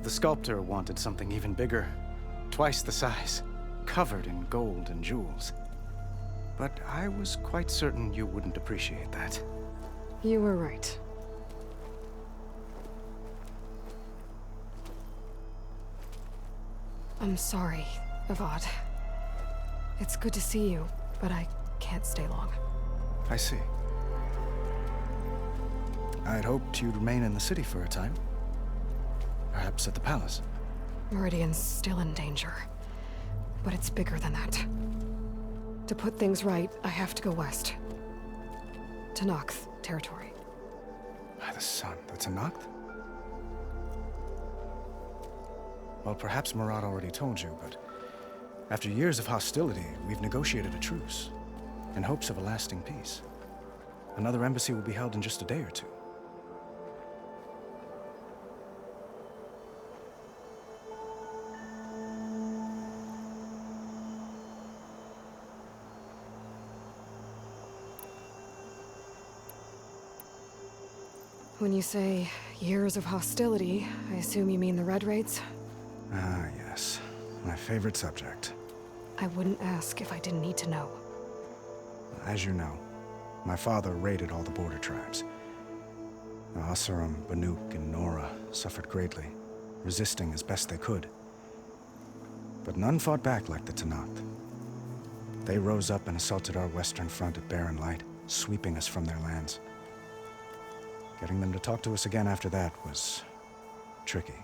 The sculptor wanted something even bigger, twice the size, covered in gold and jewels. But I was quite certain you wouldn't appreciate that. You were right. I'm sorry, Avad. It's good to see you, but I can't stay long. I see. I'd hoped you'd remain in the city for a time. Perhaps at the palace. Meridian's still in danger. But it's bigger than that. To put things right, I have to go west. To Nox territory. By the sun, that's a Noct? Well, perhaps Murad already told you, but after years of hostility, we've negotiated a truce, in hopes of a lasting peace. Another embassy will be held in just a day or two. When you say years of hostility, I assume you mean the Red Raids? Ah, yes. My favorite subject. I wouldn't ask if I didn't need to know. As you know, my father raided all the border tribes. The Asurum, Banuk, and Nora suffered greatly, resisting as best they could. But none fought back like the Tenakth. They rose up and assaulted our western front at Barren Light, sweeping us from their lands. Getting them to talk to us again after that was tricky.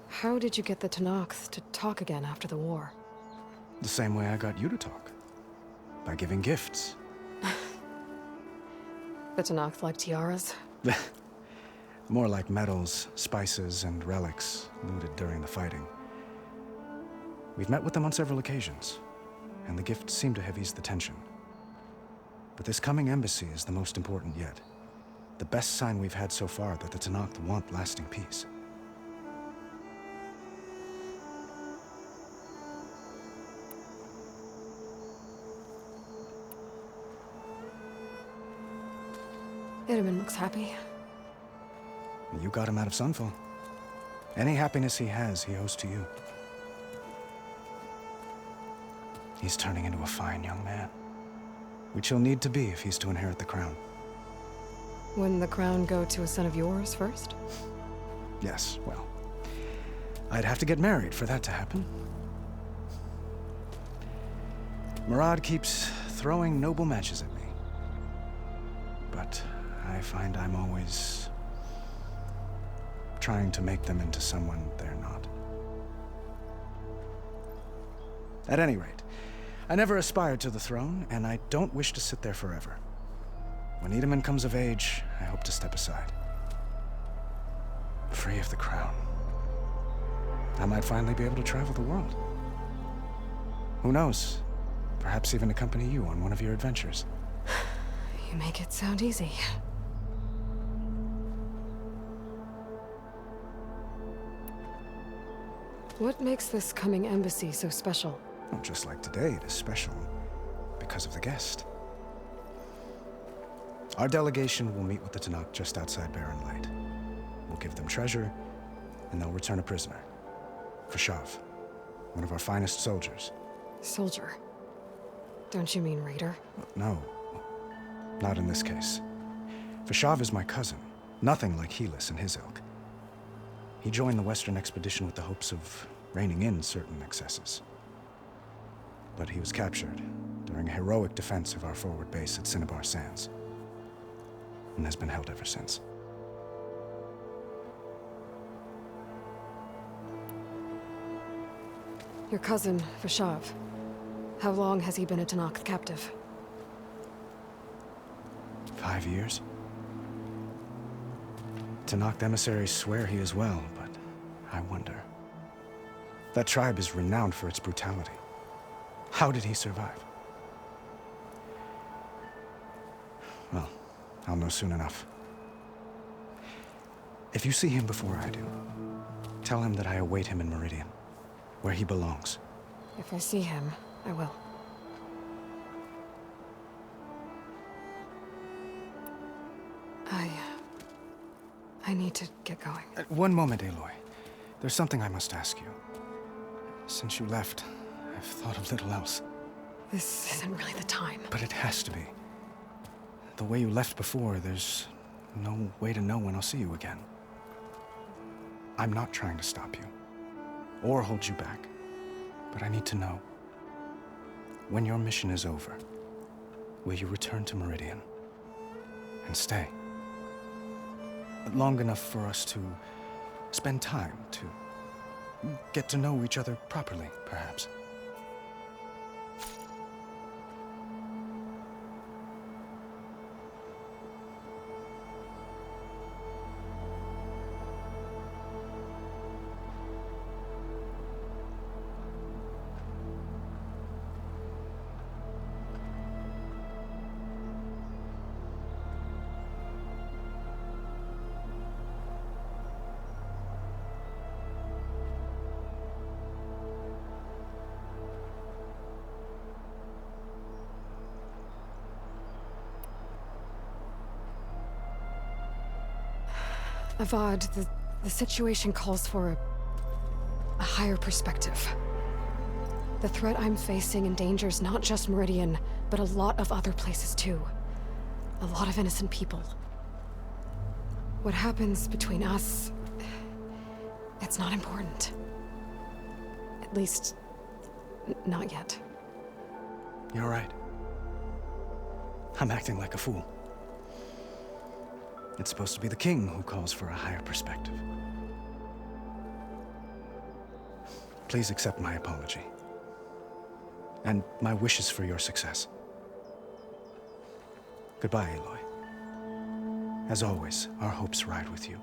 How did you get the Tenakth to talk again after the war? The same way I got you to talk. By giving gifts. The Tenakth like tiaras? More like medals, spices, and relics looted during the fighting. We've met with them on several occasions, and the gifts seem to have eased the tension. But this coming embassy is the most important yet. The best sign we've had so far that the Tenakth want lasting peace. Itamen looks happy. You got him out of Sunfall. Any happiness he has, he owes to you. He's turning into a fine young man, which he'll need to be if he's to inherit the crown. Wouldn't the crown go to a son of yours first? Yes, well, I'd have to get married for that to happen. Murad keeps throwing noble matches at me. But I find I'm always trying to make them into someone they're not. At any rate, I never aspired to the throne, and I don't wish to sit there forever. When Itamen comes of age, I hope to step aside. Free of the crown. I might finally be able to travel the world. Who knows? Perhaps even accompany you on one of your adventures. You make it sound easy. What makes this coming embassy so special? Well, just like today, it is special because of the guest. Our delegation will meet with the Tenakth just outside Barren Light. We'll give them treasure, and they'll return a prisoner. Fashav, one of our finest soldiers. Soldier? Don't you mean raider? No, not in this case. Fashav is my cousin, nothing like Helis and his ilk. He joined the Western expedition with the hopes of reining in certain excesses. But he was captured during a heroic defense of our forward base at Cinnabar Sands, and has been held ever since. Your cousin, Fashav. How long has he been a Tenakth captive? 5 years. Tenakth emissaries swear he is well, but I wonder. That tribe is renowned for its brutality. How did he survive? Well, I'll know soon enough. If you see him before I do, tell him that I await him in Meridian, where he belongs. If I see him, I will. I need to get going. One moment, Aloy. There's something I must ask you. Since you left, I've thought of little else. This isn't really the time. But it has to be. The way you left before, there's no way to know when I'll see you again. I'm not trying to stop you, or hold you back, but I need to know. When your mission is over, will you return to Meridian? And stay? Long enough for us to spend time, to get to know each other properly, perhaps. Avad, the situation calls for a higher perspective. The threat I'm facing endangers not just Meridian, but a lot of other places too. A lot of innocent people. What happens between us, it's not important. At least, not yet. You're right. I'm acting like a fool. It's supposed to be the king who calls for a higher perspective. Please accept my apology. And my wishes for your success. Goodbye, Aloy. As always, our hopes ride with you.